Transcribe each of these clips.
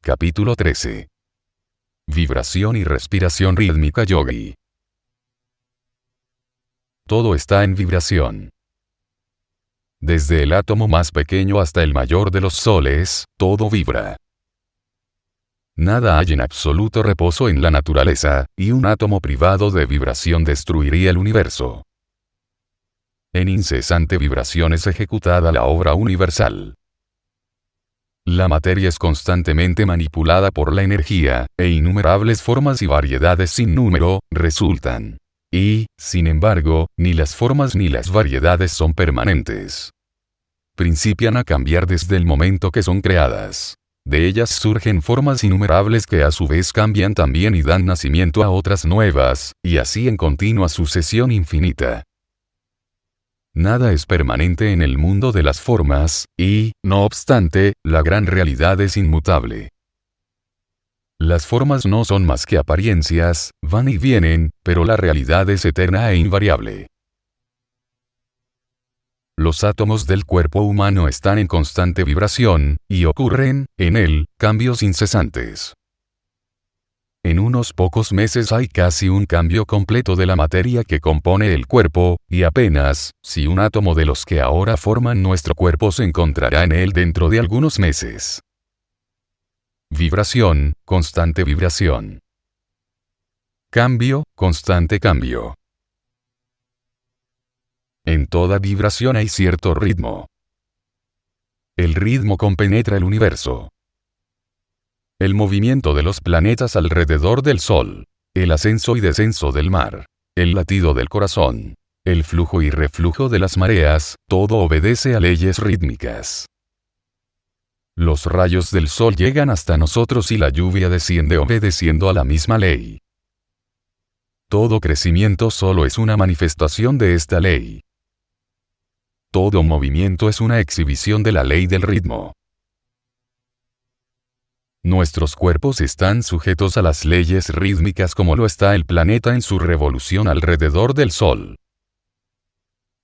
Capítulo 13. Vibración y respiración rítmica yogi. Todo está en vibración. Desde el átomo más pequeño hasta el mayor de los soles, todo vibra. Nada hay en absoluto reposo en la naturaleza, y un átomo privado de vibración destruiría el universo. En incesante vibración es ejecutada la obra universal. La materia es constantemente manipulada por la energía, e innumerables formas y variedades sin número, resultan. Y, sin embargo, ni las formas ni las variedades son permanentes. Principian a cambiar desde el momento que son creadas. De ellas surgen formas innumerables que a su vez cambian también y dan nacimiento a otras nuevas, y así en continua sucesión infinita. Nada es permanente en el mundo de las formas, y, no obstante, la gran realidad es inmutable. Las formas no son más que apariencias, van y vienen, pero la realidad es eterna e invariable. Los átomos del cuerpo humano están en constante vibración, y ocurren, en él, cambios incesantes. En unos pocos meses hay casi un cambio completo de la materia que compone el cuerpo, y apenas, si un átomo de los que ahora forman nuestro cuerpo se encontrará en él dentro de algunos meses. Vibración, constante vibración. Cambio, constante cambio. En toda vibración hay cierto ritmo. El ritmo compenetra el universo. El movimiento de los planetas alrededor del Sol, el ascenso y descenso del mar, el latido del corazón, el flujo y reflujo de las mareas, todo obedece a leyes rítmicas. Los rayos del sol llegan hasta nosotros y la lluvia desciende obedeciendo a la misma ley. Todo crecimiento solo es una manifestación de esta ley. Todo movimiento es una exhibición de la ley del ritmo. Nuestros cuerpos están sujetos a las leyes rítmicas como lo está el planeta en su revolución alrededor del Sol.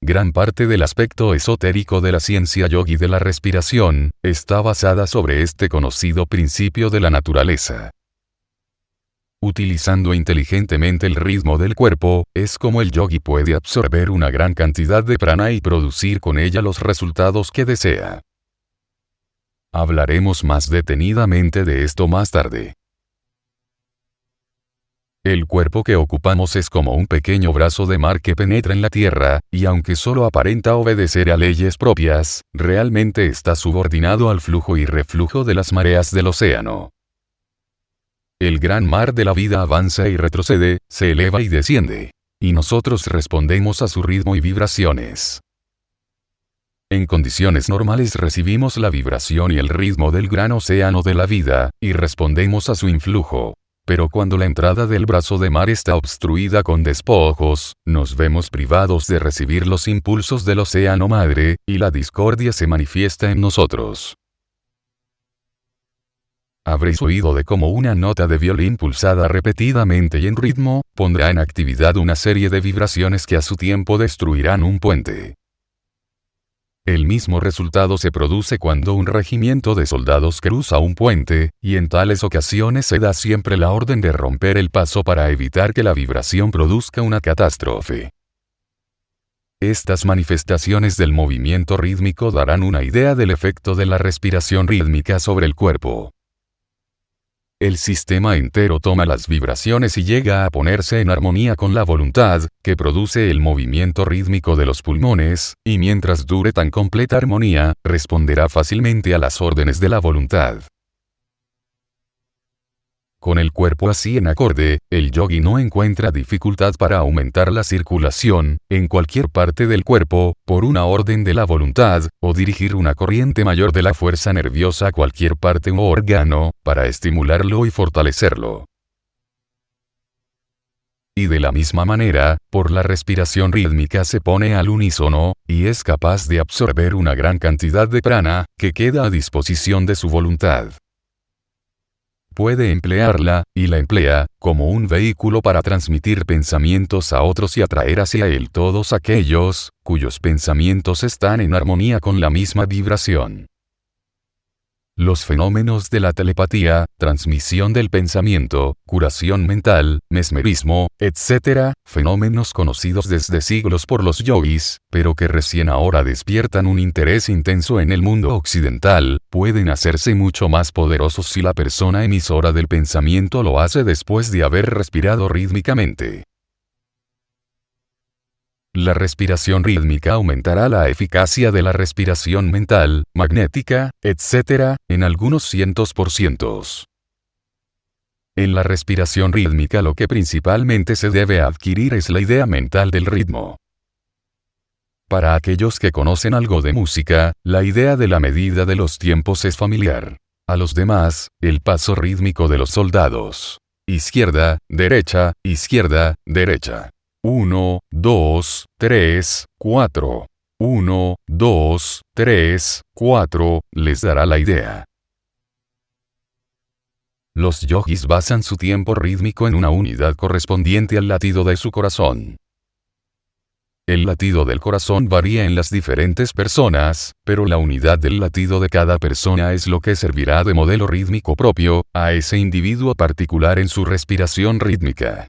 Gran parte del aspecto esotérico de la ciencia yogi de la respiración, está basada sobre este conocido principio de la naturaleza. Utilizando inteligentemente el ritmo del cuerpo, es como el yogi puede absorber una gran cantidad de prana y producir con ella los resultados que desea. Hablaremos más detenidamente de esto más tarde. El cuerpo que ocupamos es como un pequeño brazo de mar que penetra en la tierra, y aunque solo aparenta obedecer a leyes propias, realmente está subordinado al flujo y reflujo de las mareas del océano. El gran mar de la vida avanza y retrocede, se eleva y desciende. Y nosotros respondemos a su ritmo y vibraciones. En condiciones normales recibimos la vibración y el ritmo del gran océano de la vida, y respondemos a su influjo. Pero cuando la entrada del brazo de mar está obstruida con despojos, nos vemos privados de recibir los impulsos del océano madre, y la discordia se manifiesta en nosotros. Habréis oído de cómo una nota de violín pulsada repetidamente y en ritmo, pondrá en actividad una serie de vibraciones que a su tiempo destruirán un puente. El mismo resultado se produce cuando un regimiento de soldados cruza un puente, y en tales ocasiones se da siempre la orden de romper el paso para evitar que la vibración produzca una catástrofe. Estas manifestaciones del movimiento rítmico darán una idea del efecto de la respiración rítmica sobre el cuerpo. El sistema entero toma las vibraciones y llega a ponerse en armonía con la voluntad, que produce el movimiento rítmico de los pulmones, y mientras dure tan completa armonía, responderá fácilmente a las órdenes de la voluntad. Con el cuerpo así en acorde, el yogi no encuentra dificultad para aumentar la circulación, en cualquier parte del cuerpo, por una orden de la voluntad, o dirigir una corriente mayor de la fuerza nerviosa a cualquier parte u órgano, para estimularlo y fortalecerlo. Y de la misma manera, por la respiración rítmica se pone al unísono, y es capaz de absorber una gran cantidad de prana, que queda a disposición de su voluntad. Puede emplearla, y la emplea, como un vehículo para transmitir pensamientos a otros y atraer hacia él todos aquellos, cuyos pensamientos están en armonía con la misma vibración. Los fenómenos de la telepatía, transmisión del pensamiento, curación mental, mesmerismo, etc., fenómenos conocidos desde siglos por los yogis, pero que recién ahora despiertan un interés intenso en el mundo occidental, pueden hacerse mucho más poderosos si la persona emisora del pensamiento lo hace después de haber respirado rítmicamente. La respiración rítmica aumentará la eficacia de la respiración mental, magnética, etc., en algunos cientos por cientos. En la respiración rítmica lo que principalmente se debe adquirir es la idea mental del ritmo. Para aquellos que conocen algo de música, la idea de la medida de los tiempos es familiar. A los demás, el paso rítmico de los soldados. Izquierda, derecha, izquierda, derecha. 1, 2, 3, 4. 1, 2, 3, 4, les dará la idea. Los yogis basan su tiempo rítmico en una unidad correspondiente al latido de su corazón. El latido del corazón varía en las diferentes personas, pero la unidad del latido de cada persona es lo que servirá de modelo rítmico propio a ese individuo particular en su respiración rítmica.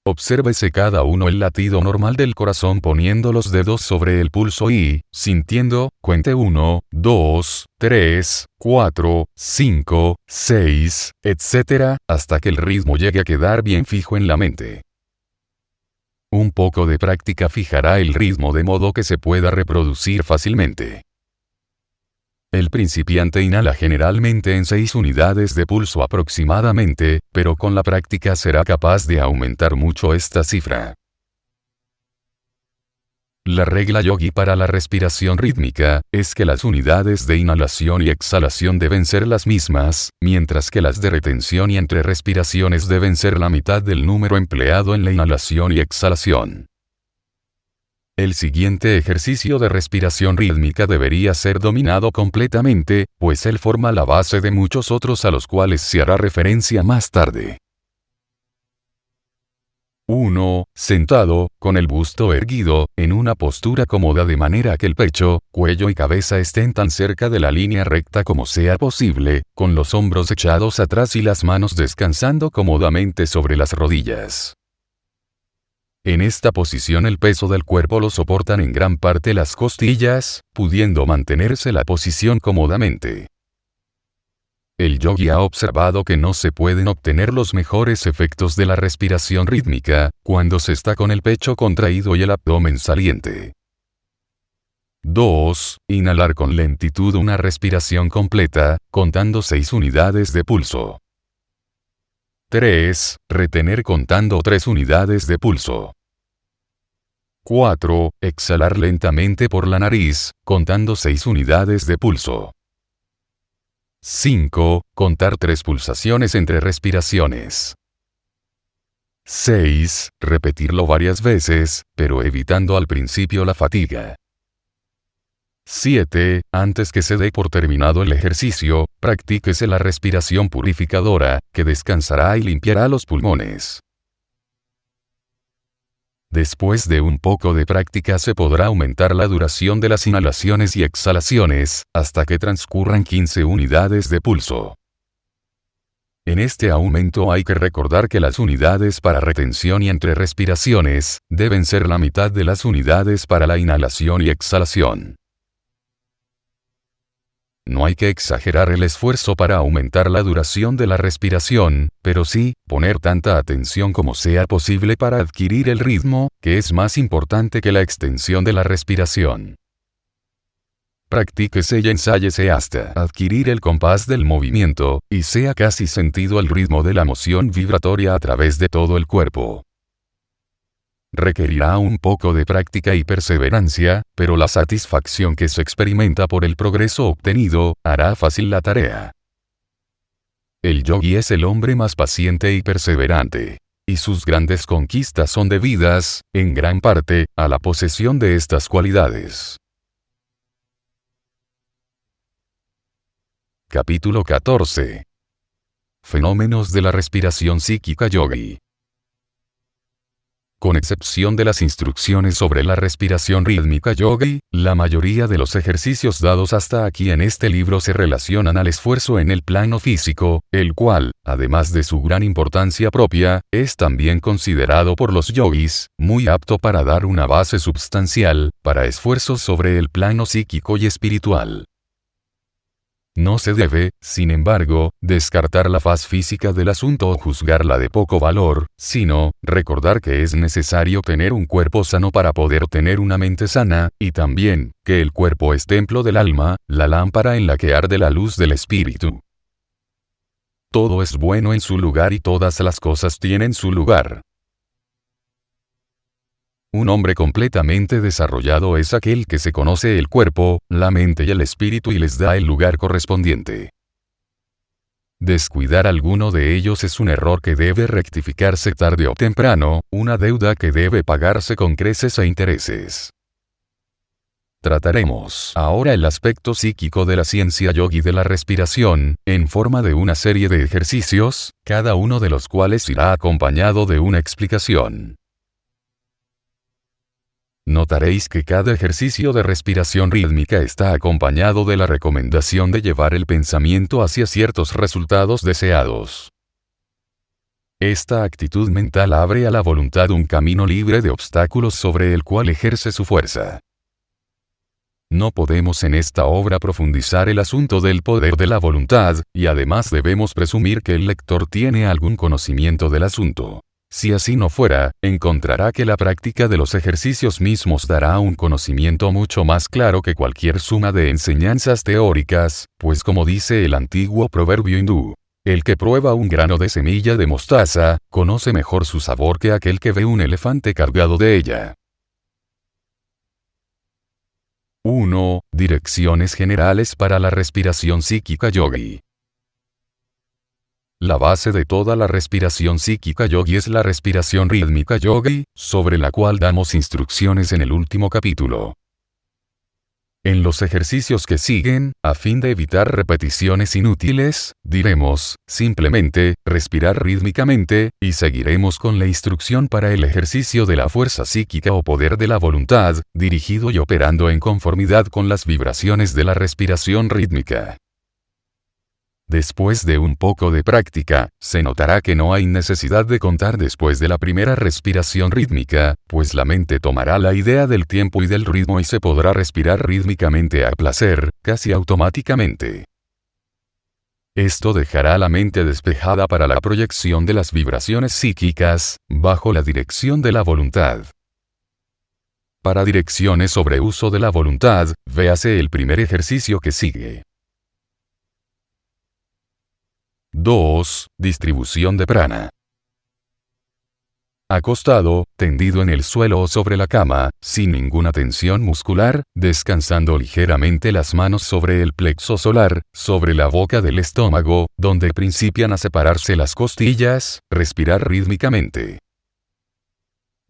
Obsérvese cada uno el latido normal del corazón poniendo los dedos sobre el pulso y, sintiendo, cuente 1, 2, 3, 4, 5, 6, etc., hasta que el ritmo llegue a quedar bien fijo en la mente. Un poco de práctica fijará el ritmo de modo que se pueda reproducir fácilmente. El principiante inhala generalmente en 6 unidades de pulso aproximadamente, pero con la práctica será capaz de aumentar mucho esta cifra. La regla yogi para la respiración rítmica es que las unidades de inhalación y exhalación deben ser las mismas, mientras que las de retención y entre respiraciones deben ser la mitad del número empleado en la inhalación y exhalación. El siguiente ejercicio de respiración rítmica debería ser dominado completamente, pues él forma la base de muchos otros a los cuales se hará referencia más tarde. 1. Sentado, con el busto erguido, en una postura cómoda de manera que el pecho, cuello y cabeza estén tan cerca de la línea recta como sea posible, con los hombros echados atrás y las manos descansando cómodamente sobre las rodillas. En esta posición el peso del cuerpo lo soportan en gran parte las costillas, pudiendo mantenerse la posición cómodamente. El yogi ha observado que no se pueden obtener los mejores efectos de la respiración rítmica, cuando se está con el pecho contraído y el abdomen saliente. 2. Inhalar con lentitud una respiración completa, contando 6 unidades de pulso. 3. Retener contando 3 unidades de pulso. 4. Exhalar lentamente por la nariz, contando 6 unidades de pulso. 5. Contar 3 pulsaciones entre respiraciones. 6. Repetirlo varias veces, pero evitando al principio la fatiga. 7. Antes que se dé por terminado el ejercicio, practíquese la respiración purificadora, que descansará y limpiará los pulmones. Después de un poco de práctica se podrá aumentar la duración de las inhalaciones y exhalaciones, hasta que transcurran 15 unidades de pulso. En este aumento hay que recordar que las unidades para retención y entre respiraciones, deben ser la mitad de las unidades para la inhalación y exhalación. No hay que exagerar el esfuerzo para aumentar la duración de la respiración, pero sí, poner tanta atención como sea posible para adquirir el ritmo, que es más importante que la extensión de la respiración. Practíquese y ensáyese hasta adquirir el compás del movimiento, y sea casi sentido el ritmo de la moción vibratoria a través de todo el cuerpo. Requerirá un poco de práctica y perseverancia, pero la satisfacción que se experimenta por el progreso obtenido, hará fácil la tarea. El yogi es el hombre más paciente y perseverante. Y sus grandes conquistas son debidas, en gran parte, a la posesión de estas cualidades. Capítulo 14. Fenómenos de la respiración psíquica yogi. con excepción de las instrucciones sobre la respiración rítmica yogi, la mayoría de los ejercicios dados hasta aquí en este libro se relacionan al esfuerzo en el plano físico, el cual, además de su gran importancia propia, es también considerado por los yogis, muy apto para dar una base substancial, para esfuerzos sobre el plano psíquico y espiritual. No se debe, sin embargo, descartar la faz física del asunto o juzgarla de poco valor, sino, recordar que es necesario tener un cuerpo sano para poder tener una mente sana, y también, que el cuerpo es templo del alma, la lámpara en la que arde la luz del espíritu. Todo es bueno en su lugar y todas las cosas tienen su lugar. Un hombre completamente desarrollado es aquel que se conoce el cuerpo, la mente y el espíritu y les da el lugar correspondiente. Descuidar alguno de ellos es un error que debe rectificarse tarde o temprano, una deuda que debe pagarse con creces e intereses. Trataremos ahora el aspecto psíquico de la ciencia yogi de la respiración, en forma de una serie de ejercicios, cada uno de los cuales irá acompañado de una explicación. Notaréis que cada ejercicio de respiración rítmica está acompañado de la recomendación de llevar el pensamiento hacia ciertos resultados deseados. Esta actitud mental abre a la voluntad un camino libre de obstáculos sobre el cual ejerce su fuerza. No podemos en esta obra profundizar el asunto del poder de la voluntad, y además debemos presumir que el lector tiene algún conocimiento del asunto. Si así no fuera, encontrará que la práctica de los ejercicios mismos dará un conocimiento mucho más claro que cualquier suma de enseñanzas teóricas, pues como dice el antiguo proverbio hindú, el que prueba un grano de semilla de mostaza, conoce mejor su sabor que aquel que ve un elefante cargado de ella. 1. Direcciones generales para la respiración psíquica yogi. La base de toda la respiración psíquica yogi es la respiración rítmica yogi, sobre la cual damos instrucciones en el último capítulo. En los ejercicios que siguen, a fin de evitar repeticiones inútiles, diremos, simplemente, respirar rítmicamente, y seguiremos con la instrucción para el ejercicio de la fuerza psíquica o poder de la voluntad, dirigido y operando en conformidad con las vibraciones de la respiración rítmica. Después de un poco de práctica, se notará que no hay necesidad de contar después de la primera respiración rítmica, pues la mente tomará la idea del tiempo y del ritmo y se podrá respirar rítmicamente a placer, casi automáticamente. Esto dejará la mente despejada para la proyección de las vibraciones psíquicas, bajo la dirección de la voluntad. Para direcciones sobre uso de la voluntad, véase el primer ejercicio que sigue. 2. Distribución de prana. Acostado, tendido en el suelo o sobre la cama, sin ninguna tensión muscular, descansando ligeramente las manos sobre el plexo solar, sobre la boca del estómago, donde principian a separarse las costillas, respirar rítmicamente.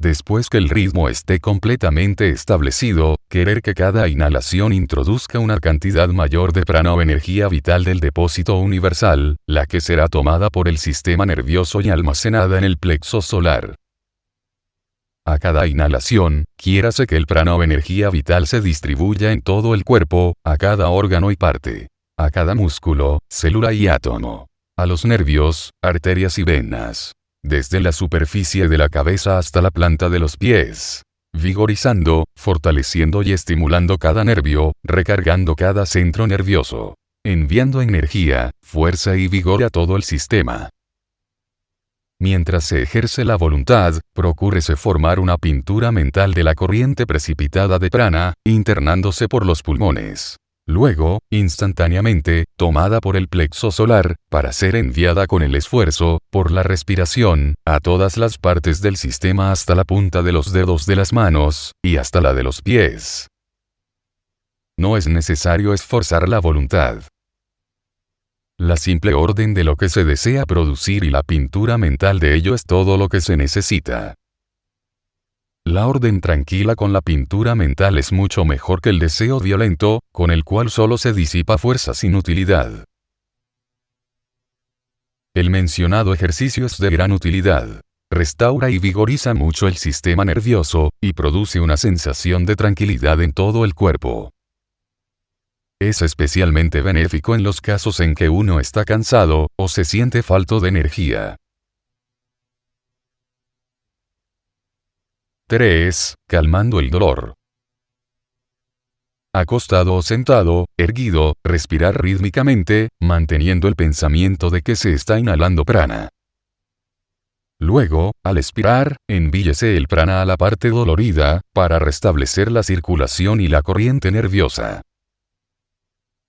Después que el ritmo esté completamente establecido, querer que cada inhalación introduzca una cantidad mayor de prana o energía vital del depósito universal, la que será tomada por el sistema nervioso y almacenada en el plexo solar. A cada inhalación, quiérase que el prana o energía vital se distribuya en todo el cuerpo, a cada órgano y parte, a cada músculo, célula y átomo, a los nervios, arterias y venas, desde la superficie de la cabeza hasta la planta de los pies, vigorizando, fortaleciendo y estimulando cada nervio, recargando cada centro nervioso, enviando energía, fuerza y vigor a todo el sistema. Mientras se ejerce la voluntad, procúrese formar una pintura mental de la corriente precipitada de prana, internándose por los pulmones. Luego, instantáneamente, tomada por el plexo solar, para ser enviada con el esfuerzo, por la respiración, a todas las partes del sistema hasta la punta de los dedos de las manos, y hasta la de los pies. No es necesario esforzar la voluntad. La simple orden de lo que se desea producir y la pintura mental de ello es todo lo que se necesita. La orden tranquila con la pintura mental es mucho mejor que el deseo violento, con el cual solo se disipa fuerza sin utilidad. El mencionado ejercicio es de gran utilidad. restaura y vigoriza mucho el sistema nervioso, y produce una sensación de tranquilidad en todo el cuerpo. Es especialmente benéfico en los casos en que uno está cansado, o se siente falto de energía. 3. Calmando el dolor. Acostado o sentado, erguido, respirar rítmicamente, manteniendo el pensamiento de que se está inhalando prana. Luego, al expirar, envíese el prana a la parte dolorida, para restablecer la circulación y la corriente nerviosa.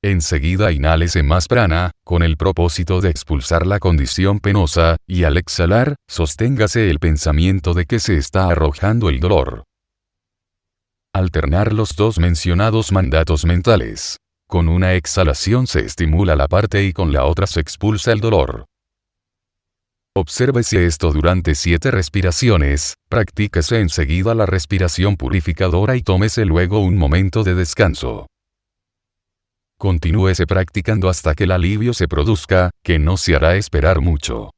Enseguida inhálese más prana, con el propósito de expulsar la condición penosa, y al exhalar, sosténgase el pensamiento de que se está arrojando el dolor. Alternar los dos mencionados mandatos mentales. Con una exhalación se estimula la parte y con la otra se expulsa el dolor. Obsérvese esto durante 7 respiraciones, practíquese enseguida la respiración purificadora y tómese luego un momento de descanso. Continúese practicando hasta que el alivio se produzca, que no se hará esperar mucho.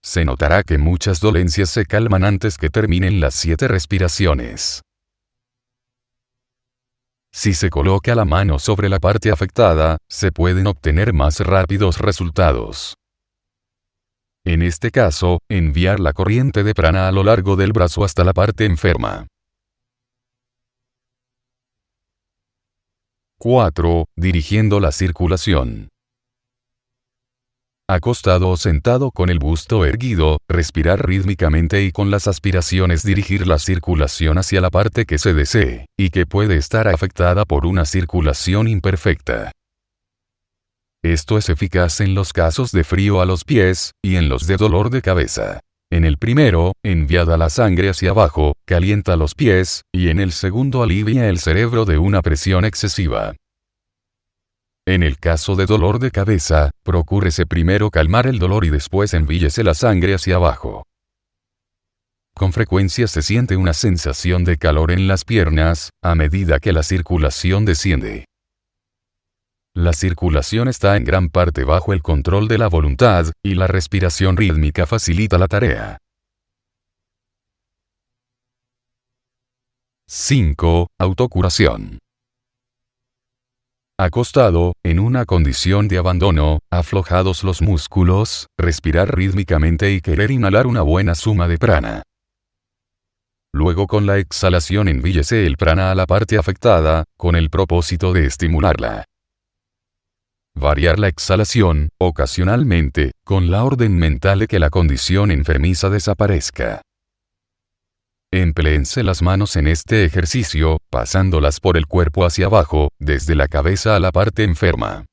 Se notará que muchas dolencias se calman antes que terminen las 7 respiraciones. Si se coloca la mano sobre la parte afectada, se pueden obtener más rápidos resultados. En este caso, enviar la corriente de prana a lo largo del brazo hasta la parte enferma. 4. Dirigiendo la circulación. Acostado o sentado con el busto erguido, respirar rítmicamente y con las aspiraciones dirigir la circulación hacia la parte que se desee, y que puede estar afectada por una circulación imperfecta. Esto es eficaz en los casos de frío a los pies, y en los de dolor de cabeza. En el primero, enviada la sangre hacia abajo, calienta los pies, y en el segundo alivia el cerebro de una presión excesiva. En el caso de dolor de cabeza, procúrese primero calmar el dolor y después envíese la sangre hacia abajo. Con frecuencia se siente una sensación de calor en las piernas, a medida que la circulación desciende. La circulación está en gran parte bajo el control de la voluntad, y la respiración rítmica facilita la tarea. 5. Autocuración. Acostado, en una condición de abandono, aflojados los músculos, respirar rítmicamente y querer inhalar una buena suma de prana. Luego con la exhalación envíese el prana a la parte afectada, con el propósito de estimularla. Variar la exhalación, ocasionalmente, con la orden mental de que la condición enfermiza desaparezca. Empleense las manos en este ejercicio, pasándolas por el cuerpo hacia abajo, desde la cabeza a la parte enferma.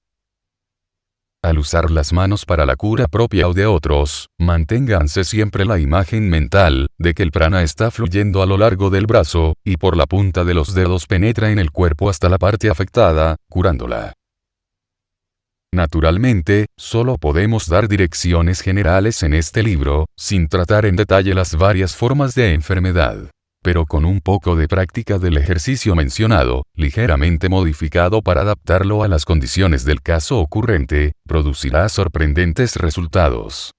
Al usar las manos para la cura propia o de otros, manténganse siempre la imagen mental, de que el prana está fluyendo a lo largo del brazo, y por la punta de los dedos penetra en el cuerpo hasta la parte afectada, curándola. Naturalmente, solo podemos dar direcciones generales en este libro, sin tratar en detalle las varias formas de enfermedad. Pero con un poco de práctica del ejercicio mencionado, ligeramente modificado para adaptarlo a las condiciones del caso ocurrente, producirá sorprendentes resultados.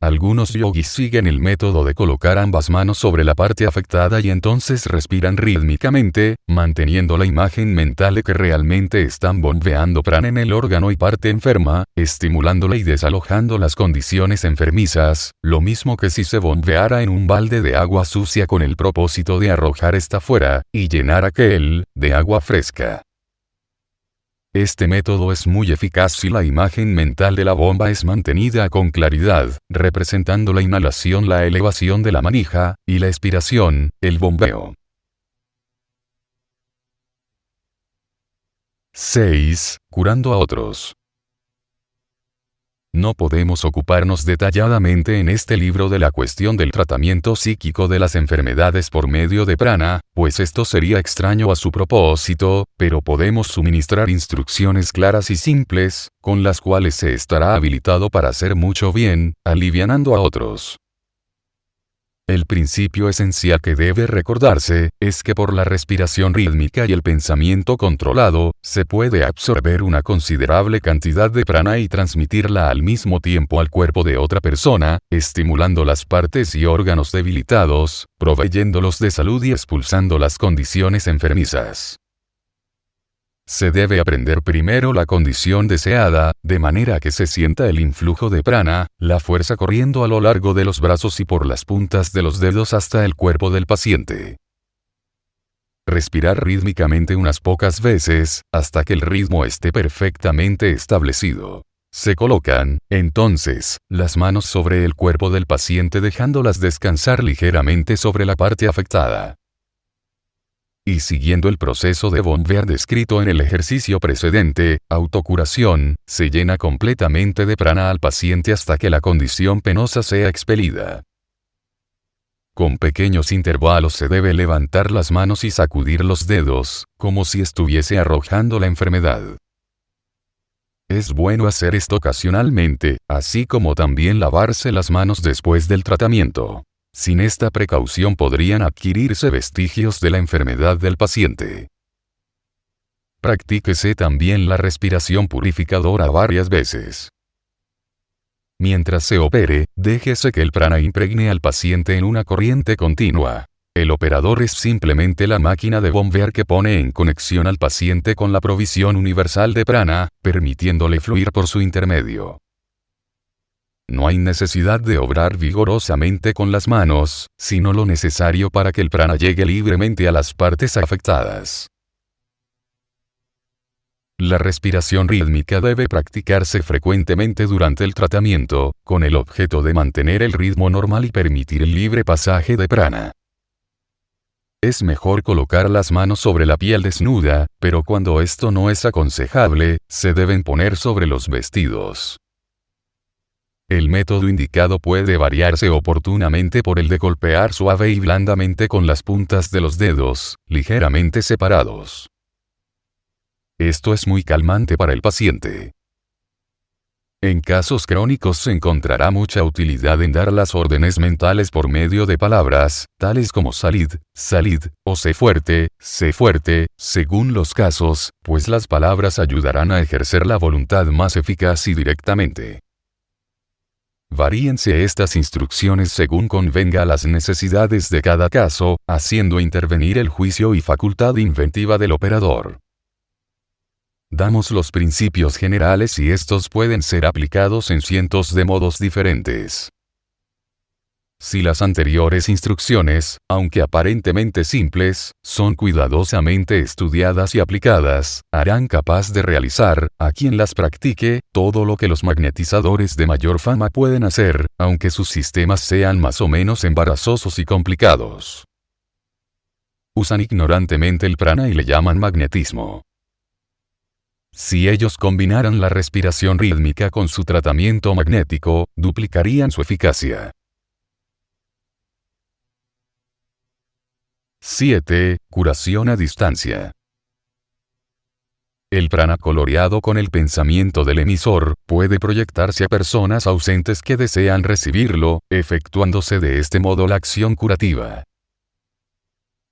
Algunos yogis siguen el método de colocar ambas manos sobre la parte afectada y entonces respiran rítmicamente, manteniendo la imagen mental de que realmente están bombeando prana en el órgano y parte enferma, estimulándola y desalojando las condiciones enfermizas, lo mismo que si se bombeara en un balde de agua sucia con el propósito de arrojar esta fuera, y llenar aquel, de agua fresca. Este método es muy eficaz si la imagen mental de la bomba es mantenida con claridad, representando la inhalación, la elevación de la manija, y la expiración, el bombeo. 6. Curando a otros. No podemos ocuparnos detalladamente en este libro de la cuestión del tratamiento psíquico de las enfermedades por medio de prana, pues esto sería extraño a su propósito, pero podemos suministrar instrucciones claras y simples, con las cuales se estará habilitado para hacer mucho bien, alivianando a otros. El principio esencial que debe recordarse, es que por la respiración rítmica y el pensamiento controlado, se puede absorber una considerable cantidad de prana y transmitirla al mismo tiempo al cuerpo de otra persona, estimulando las partes y órganos debilitados, proveyéndolos de salud y expulsando las condiciones enfermizas. Se debe aprender primero la condición deseada, de manera que se sienta el influjo de prana, la fuerza corriendo a lo largo de los brazos y por las puntas de los dedos hasta el cuerpo del paciente. Respirar rítmicamente unas pocas veces, hasta que el ritmo esté perfectamente establecido. Se colocan, entonces, las manos sobre el cuerpo del paciente dejándolas descansar ligeramente sobre la parte afectada. Y siguiendo el proceso de bombear descrito en el ejercicio precedente, autocuración, se llena completamente de prana al paciente hasta que la condición penosa sea expelida. Con pequeños intervalos se debe levantar las manos y sacudir los dedos, como si estuviese arrojando la enfermedad. Es bueno hacer esto ocasionalmente, así como también lavarse las manos después del tratamiento. Sin esta precaución podrían adquirirse vestigios de la enfermedad del paciente. Practíquese también la respiración purificadora varias veces. Mientras se opere, déjese que el prana impregne al paciente en una corriente continua. El operador es simplemente la máquina de bombear que pone en conexión al paciente con la provisión universal de prana, permitiéndole fluir por su intermedio. No hay necesidad de obrar vigorosamente con las manos, sino lo necesario para que el prana llegue libremente a las partes afectadas. La respiración rítmica debe practicarse frecuentemente durante el tratamiento, con el objeto de mantener el ritmo normal y permitir el libre pasaje de prana. Es mejor colocar las manos sobre la piel desnuda, pero cuando esto no es aconsejable, se deben poner sobre los vestidos. El método indicado puede variarse oportunamente por el de golpear suave y blandamente con las puntas de los dedos, ligeramente separados. Esto es muy calmante para el paciente. En casos crónicos se encontrará mucha utilidad en dar las órdenes mentales por medio de palabras, tales como salid, salid, o sé fuerte, según los casos, pues las palabras ayudarán a ejercer la voluntad más eficaz y directamente. Varíense estas instrucciones según convenga a las necesidades de cada caso, haciendo intervenir el juicio y facultad inventiva del operador. Damos los principios generales y estos pueden ser aplicados en cientos de modos diferentes. Si las anteriores instrucciones, aunque aparentemente simples, son cuidadosamente estudiadas y aplicadas, harán capaz de realizar, a quien las practique, todo lo que los magnetizadores de mayor fama pueden hacer, aunque sus sistemas sean más o menos embarazosos y complicados. Usan ignorantemente el prana y le llaman magnetismo. Si ellos combinaran la respiración rítmica con su tratamiento magnético, duplicarían su eficacia. 7. Curación a distancia. El prana coloreado con el pensamiento del emisor, puede proyectarse a personas ausentes que desean recibirlo, efectuándose de este modo la acción curativa.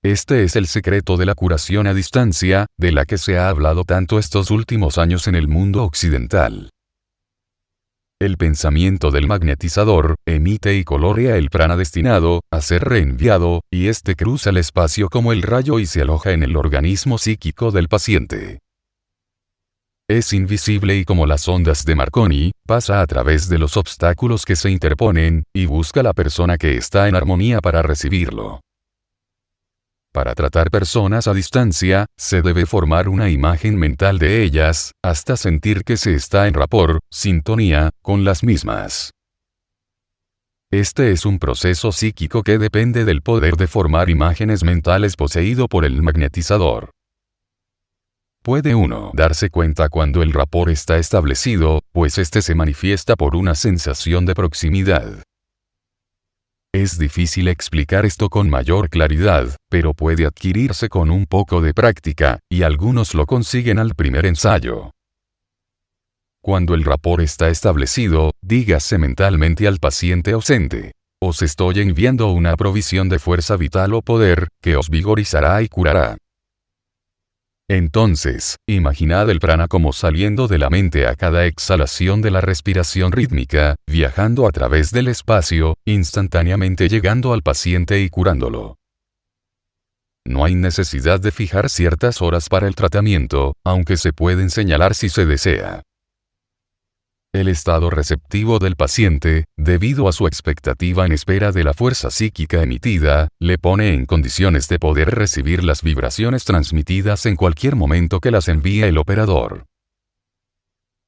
Este es el secreto de la curación a distancia, de la que se ha hablado tanto estos últimos años en el mundo occidental. El pensamiento del magnetizador, emite y colorea el prana destinado a ser reenviado, y este cruza el espacio como el rayo y se aloja en el organismo psíquico del paciente. Es invisible y como las ondas de Marconi, pasa a través de los obstáculos que se interponen, y busca la persona que está en armonía para recibirlo. Para tratar personas a distancia, se debe formar una imagen mental de ellas, hasta sentir que se está en rapport, sintonía, con las mismas. Este es un proceso psíquico que depende del poder de formar imágenes mentales poseído por el magnetizador. Puede uno darse cuenta cuando el rapport está establecido, pues este se manifiesta por una sensación de proximidad. Es difícil explicar esto con mayor claridad, pero puede adquirirse con un poco de práctica, y algunos lo consiguen al primer ensayo. Cuando el rapport está establecido, dígase mentalmente al paciente ausente: os estoy enviando una provisión de fuerza vital o poder, que os vigorizará y curará. Entonces, imaginad el prana como saliendo de la mente a cada exhalación de la respiración rítmica, viajando a través del espacio, instantáneamente llegando al paciente y curándolo. No hay necesidad de fijar ciertas horas para el tratamiento, aunque se pueden señalar si se desea. El estado receptivo del paciente, debido a su expectativa en espera de la fuerza psíquica emitida, le pone en condiciones de poder recibir las vibraciones transmitidas en cualquier momento que las envíe el operador.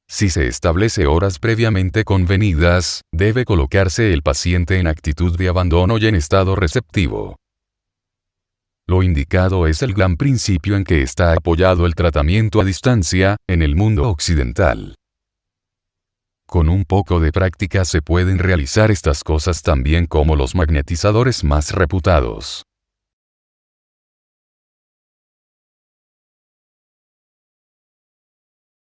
Si se establece horas previamente convenidas, debe colocarse el paciente en actitud de abandono y en estado receptivo. Lo indicado es el gran principio en que está apoyado el tratamiento a distancia, en el mundo occidental. Con un poco de práctica se pueden realizar estas cosas tan bien como los magnetizadores más reputados.